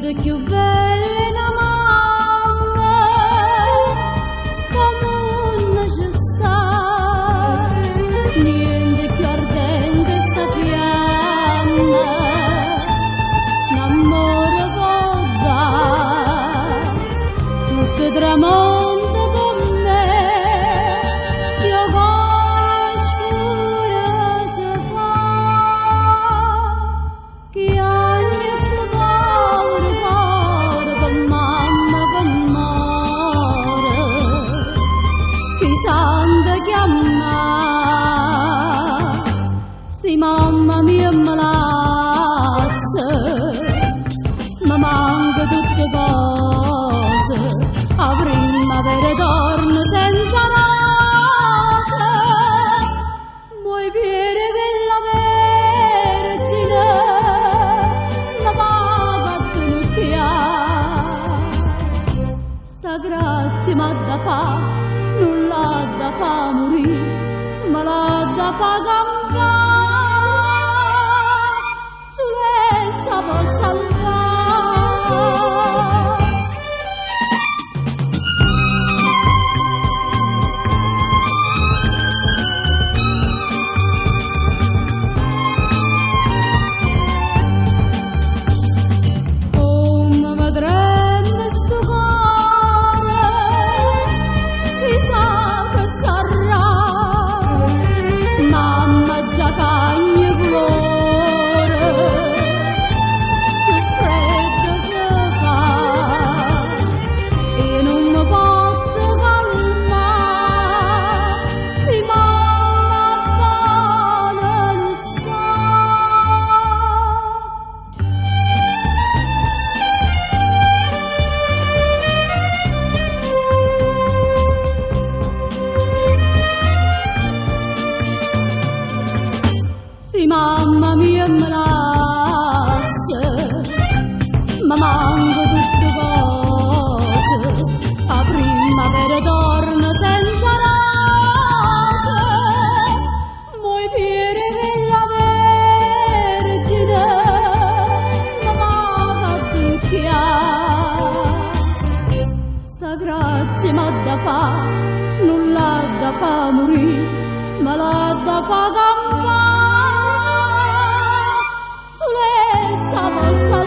niente più bella mamma come non ci sta, niente più ardente sta fiamma, l'amore può dare, tutto tramonta per me, se io cuore scuro si fa, che ogni sto povero cuore per mamma che muore, che sente chiamare, se mamma mia me lascia, mi manca tutte cose, a primavera torna senza rose, vuoi dire che la vergine mi va a tenucchiare, sta grazia m'ha da fa, non l'ha da fa morire, ma l'ha da fa campare, sull'essa può salvare. Se mamma mia me lascia, ma manco tutte cose, a primavera torna senza rose, vuoi dire che la vergine mi va a trucchiare, sta grazia m'ha da fa, non l'ha da fa morire, ma l'ha da fa campare, sull'essa possa